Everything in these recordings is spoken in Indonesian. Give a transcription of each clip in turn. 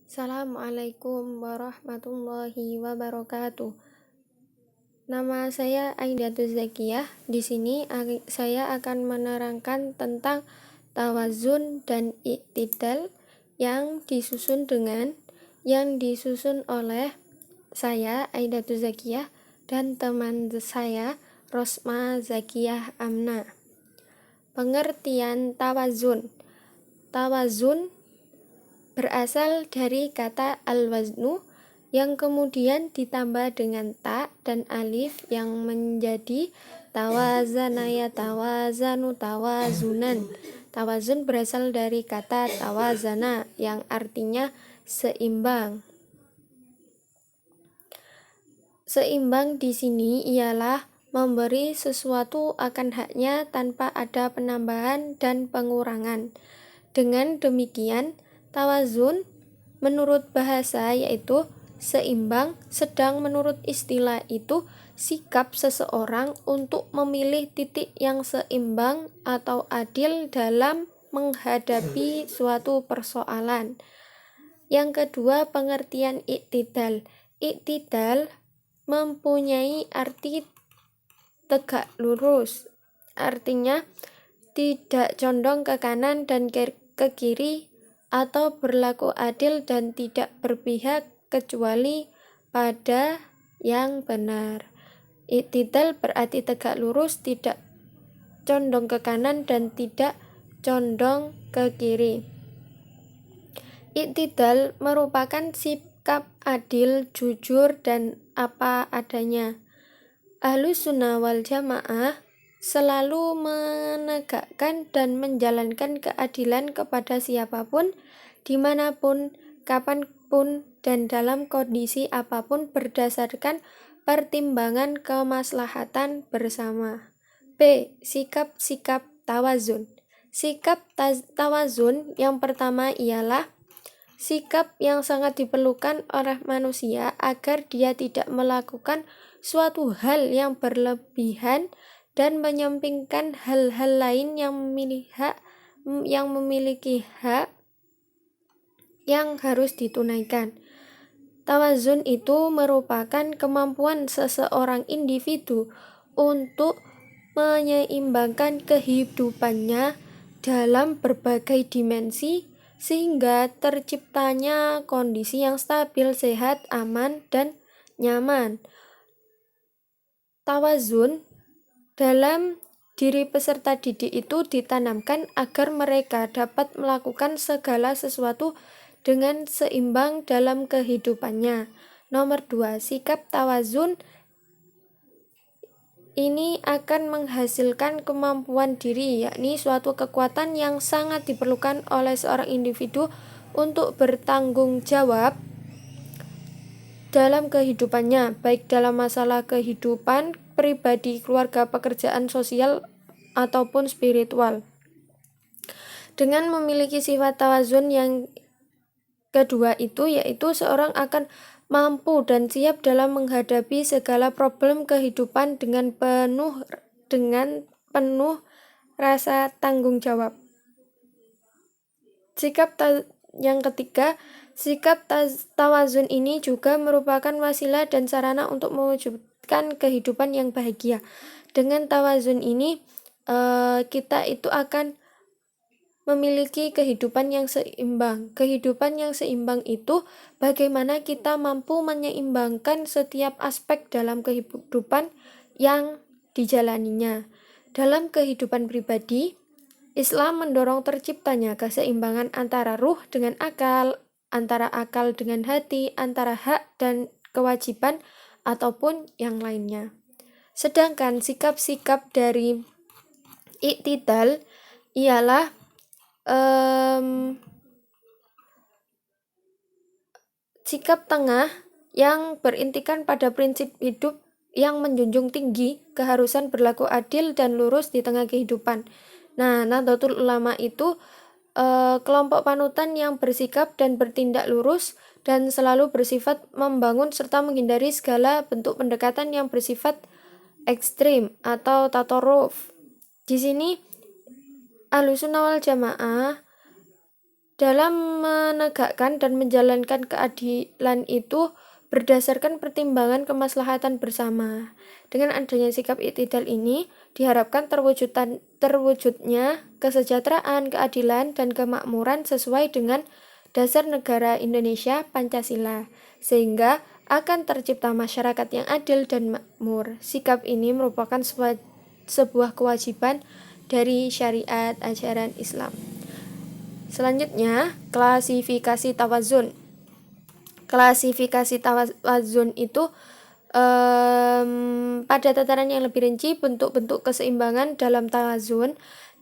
Assalamualaikum warahmatullahi wabarakatuh. Nama saya Aidatul Zakiyah. Di sini saya akan menerangkan tentang tawazun dan iktidal yang disusun oleh saya Aidatul Zakiyah dan teman saya Rosma Zakiyah Amna. Pengertian tawazun. Tawazun berasal dari kata al-waznu yang kemudian ditambah dengan ta dan alif yang menjadi tawazana ya tawazanu tawazunan. Tawazun berasal dari kata tawazana yang artinya seimbang. Seimbang di sini ialah memberi sesuatu akan haknya tanpa ada penambahan dan pengurangan. Dengan demikian, tawazun menurut bahasa yaitu seimbang, sedang menurut istilah itu sikap seseorang untuk memilih titik yang seimbang atau adil dalam menghadapi suatu persoalan. Yang kedua, pengertian iktidal. Iktidal mempunyai arti tegak lurus, artinya tidak condong ke kanan dan ke kiri atau berlaku adil dan tidak berpihak kecuali pada yang benar. Iktidal berarti tegak lurus, tidak condong ke kanan dan tidak condong ke kiri. Iktidal merupakan sikap adil, jujur, dan apa adanya. Ahlus Sunnah wal Jamaah selalu menegakkan dan menjalankan keadilan kepada siapapun, dimanapun, kapanpun, dan dalam kondisi apapun berdasarkan pertimbangan kemaslahatan bersama. B. Sikap-sikap tawazun. Sikap tawazun yang pertama ialah sikap yang sangat diperlukan oleh manusia agar dia tidak melakukan suatu hal yang berlebihan dan menyampingkan hal-hal lain yang memiliki hak yang harus ditunaikan. Tawazun itu merupakan kemampuan seseorang individu untuk menyeimbangkan kehidupannya dalam berbagai dimensi sehingga terciptanya kondisi yang stabil, sehat, aman, dan nyaman. Tawazun dalam diri peserta didik itu ditanamkan agar mereka dapat melakukan segala sesuatu dengan seimbang dalam kehidupannya. Nomor 2, sikap tawazun ini akan menghasilkan kemampuan diri, yakni suatu kekuatan yang sangat diperlukan oleh seorang individu untuk bertanggung jawab dalam kehidupannya, baik dalam masalah kehidupan pribadi, keluarga, pekerjaan, sosial, ataupun spiritual. Dengan memiliki sifat tawazun yang kedua itu, yaitu seorang akan mampu dan siap dalam menghadapi segala problem kehidupan dengan penuh rasa tanggung jawab. Yang ketiga, sikap tawazun ini juga merupakan wasilah dan sarana untuk mewujudkan kehidupan yang bahagia. Dengan tawazun ini, kita itu akan memiliki kehidupan yang seimbang. Kehidupan yang seimbang itu bagaimana kita mampu menyeimbangkan setiap aspek dalam kehidupan yang dijalaninya. Dalam kehidupan pribadi, Islam mendorong terciptanya keseimbangan antara ruh dengan akal, antara akal dengan hati, antara hak dan kewajiban, ataupun yang lainnya. Sedangkan sikap-sikap dari iktidal ialah sikap tengah yang berintikan pada prinsip hidup yang menjunjung tinggi keharusan berlaku adil dan lurus di tengah kehidupan. Nah, Nahdlatul Ulama itu kelompok panutan yang bersikap dan bertindak lurus dan selalu bersifat membangun serta menghindari segala bentuk pendekatan yang bersifat ekstrim atau tatoruf. Di sini Ahlus Sunnah wal Jamaah dalam menegakkan dan menjalankan keadilan itu berdasarkan pertimbangan kemaslahatan bersama. Dengan adanya sikap i'tidal ini, diharapkan terwujudnya kesejahteraan, keadilan, dan kemakmuran sesuai dengan dasar negara Indonesia Pancasila, sehingga akan tercipta masyarakat yang adil dan makmur. Sikap ini merupakan sebuah kewajiban dari syariat ajaran Islam. Selanjutnya, klasifikasi tawazun. Klasifikasi tawazun itu pada tataran yang lebih rinci, bentuk-bentuk keseimbangan dalam tawazun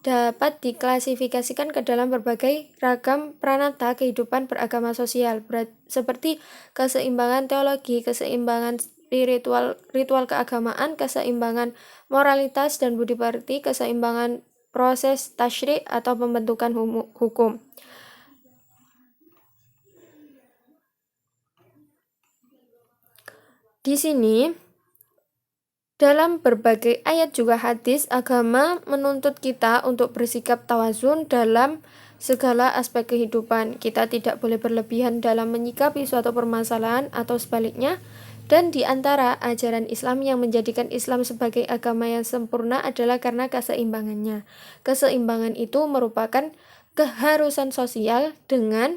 dapat diklasifikasikan ke dalam berbagai ragam pranata kehidupan beragama sosial, seperti keseimbangan teologi, keseimbangan spiritual, ritual keagamaan, keseimbangan moralitas dan budi pekerti, keseimbangan proses tasyri' atau pembentukan hukum. Di sini, dalam berbagai ayat juga hadis, agama menuntut kita untuk bersikap tawazun dalam segala aspek kehidupan. Kita tidak boleh berlebihan dalam menyikapi suatu permasalahan atau sebaliknya. Dan di antara ajaran Islam yang menjadikan Islam sebagai agama yang sempurna adalah karena keseimbangannya. Keseimbangan itu merupakan keharusan sosial, dengan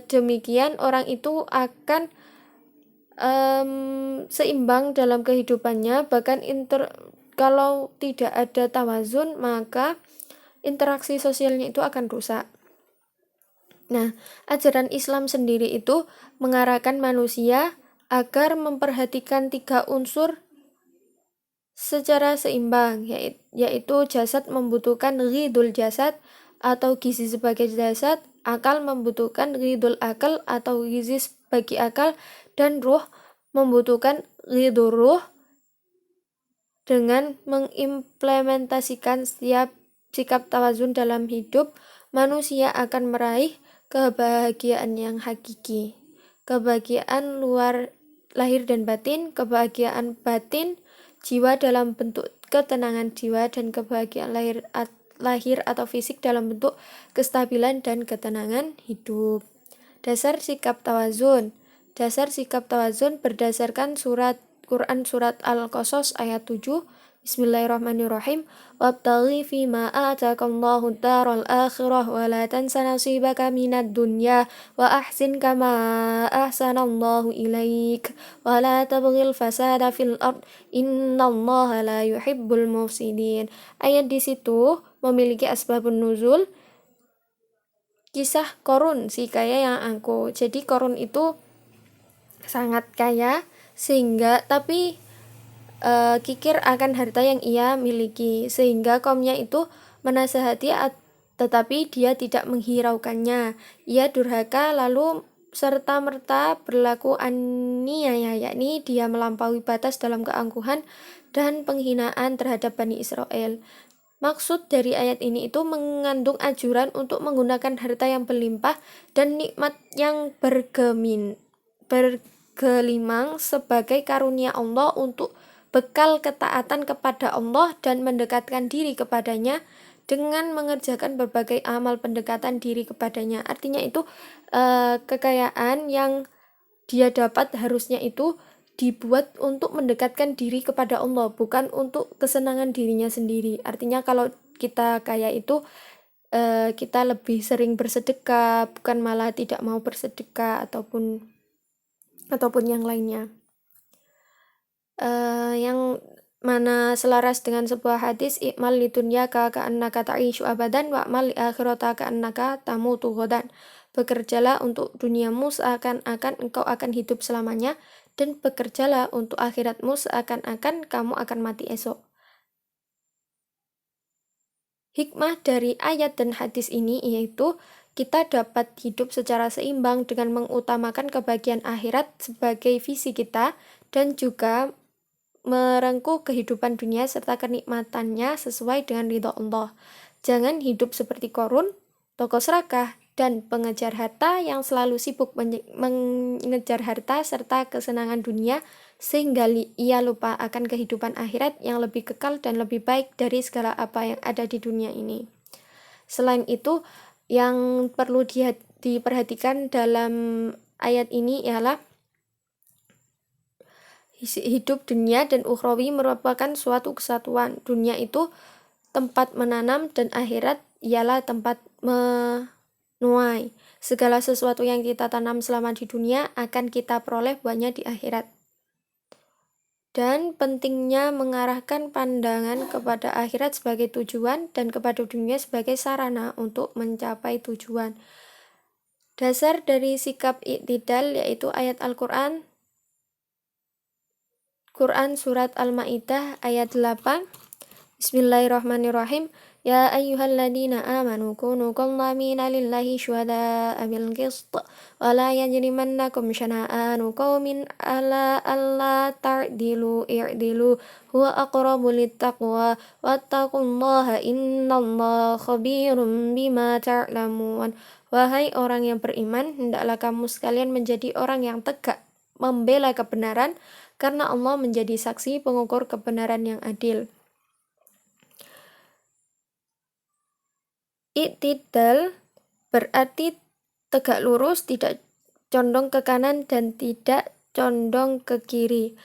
demikian orang itu akan seimbang dalam kehidupannya. Bahkan kalau tidak ada tawazun, maka interaksi sosialnya itu akan rusak. Nah, ajaran Islam sendiri itu mengarahkan manusia agar memperhatikan 3 unsur secara seimbang, yaitu jasad membutuhkan ghidul jasad atau gizi sebagai jasad, akal membutuhkan ghidul akal atau gizi bagi akal, dan ruh membutuhkan ghidul ruh. Dengan mengimplementasikan setiap sikap tawazun dalam hidup, manusia akan meraih kebahagiaan yang hakiki. Kebahagiaan luar lahir dan batin, kebahagiaan batin jiwa dalam bentuk ketenangan jiwa, dan kebahagiaan lahir atau fisik dalam bentuk kestabilan dan ketenangan hidup. Dasar sikap tawazun. Dasar sikap tawazun berdasarkan Quran surat Al-Qasas ayat 7. Bismillahirrahmanirrahim. Wabtaghi fima ataakallahu daral akhirah wa la tansa nasibaka minad dunya wa ahsin kama ahsanallahu ilaik wa la tabghil fasada fil ard innallaha la yuhibbul mufsidin. Ayat di situ memiliki asbabun nuzul, kisah Korun, si kaya yang angkuh. Jadi Korun itu sangat kaya sehingga kikir akan harta yang ia miliki, sehingga kaumnya itu menasehati tetapi dia tidak menghiraukannya. Ia durhaka lalu serta-merta berlaku aniaya, yakni dia melampaui batas dalam keangkuhan dan penghinaan terhadap Bani Israel. Maksud dari ayat ini itu mengandung anjuran untuk menggunakan harta yang berlimpah dan nikmat yang bergelimang sebagai karunia Allah untuk bekal ketaatan kepada Allah dan mendekatkan diri kepadanya dengan mengerjakan berbagai amal pendekatan diri kepadanya. Artinya itu kekayaan yang dia dapat harusnya itu dibuat untuk mendekatkan diri kepada Allah, bukan untuk kesenangan dirinya sendiri. Artinya kalau kita kaya itu kita lebih sering bersedekah, bukan malah tidak mau bersedekah ataupun yang lainnya. Yang mana selaras dengan sebuah hadis, i'mal lidunyaka ka'annaka ta'ishu abadan wa'mal li akhirata ka'annaka tamutu ghadan. Bekerjalah untuk duniamu seakan-akan engkau akan hidup selamanya, dan bekerjalah untuk akhiratmu seakan-akan kamu akan mati esok. Hikmah dari ayat dan hadis ini yaitu kita dapat hidup secara seimbang dengan mengutamakan kebahagiaan akhirat sebagai visi kita, dan juga merengkuh kehidupan dunia serta kenikmatannya sesuai dengan ridha Allah. Jangan hidup seperti Korun, tokoh serakah, dan pengejar harta yang selalu sibuk mengejar harta serta kesenangan dunia, sehingga ia lupa akan kehidupan akhirat yang lebih kekal dan lebih baik dari segala apa yang ada di dunia ini. Selain itu, yang perlu diperhatikan dalam ayat ini ialah hidup dunia dan ukhrawi merupakan suatu kesatuan. Dunia itu tempat menanam dan akhirat ialah tempat menuai. Segala sesuatu yang kita tanam selama di dunia akan kita peroleh buahnya di akhirat. Dan pentingnya mengarahkan pandangan kepada akhirat sebagai tujuan dan kepada dunia sebagai sarana untuk mencapai tujuan. Dasar dari sikap i'tidal yaitu ayat Al-Quran Surat Al-Ma'idah ayat 8. Bismillahirrahmanirrahim. Ya ayyuhalladzina amanu kunu qawwamina lillahi syuhada'a bil qist wa la yajrimannakum syana'anu qaumin ala alla ta'dilu i'dilu huwa aqrabu littaqwa wattaqullaha innallaha khabirum bima ta'lamun. Wahai orang yang beriman, hendaklah kamu sekalian menjadi orang yang tegak membela kebenaran, karena Allah menjadi saksi pengukur kebenaran yang adil. I'tidal berarti tegak lurus, tidak condong ke kanan dan tidak condong ke kiri.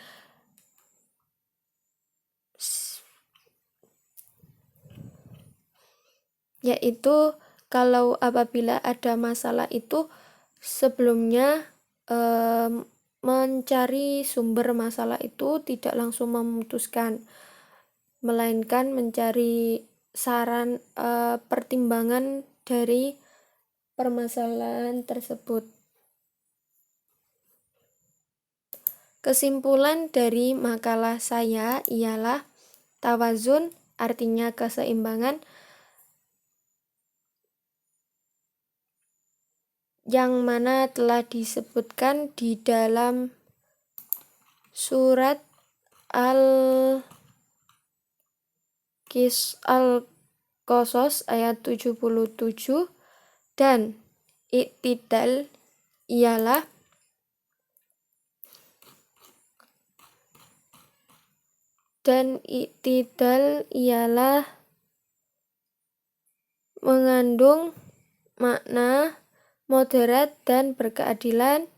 Yaitu kalau apabila ada masalah itu sebelumnya mencari sumber masalah itu tidak langsung memutuskan, melainkan mencari saran pertimbangan dari permasalahan tersebut. Kesimpulan dari makalah saya ialah tawazun artinya keseimbangan, yang mana telah disebutkan di dalam surat Al-Qasas ayat 77, dan i'tidal ialah mengandung makna moderat dan berkeadilan.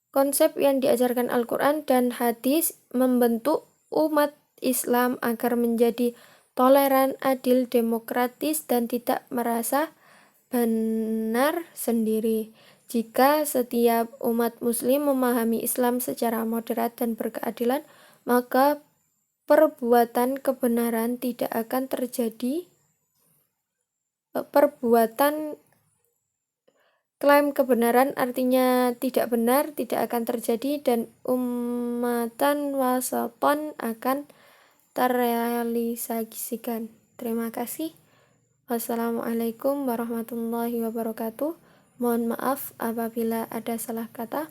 Konsep yang diajarkan Al-Quran dan hadis membentuk umat Islam agar menjadi toleran, adil, demokratis, dan tidak merasa benar sendiri. Jika setiap umat muslim memahami Islam secara moderat dan berkeadilan, maka perbuatan kebenaran tidak akan terjadi. Klaim kebenaran artinya tidak benar tidak akan terjadi, dan umatan wasaton akan terrealisasikan. Terima kasih. Wassalamualaikum warahmatullahi wabarakatuh. Mohon maaf apabila ada salah kata.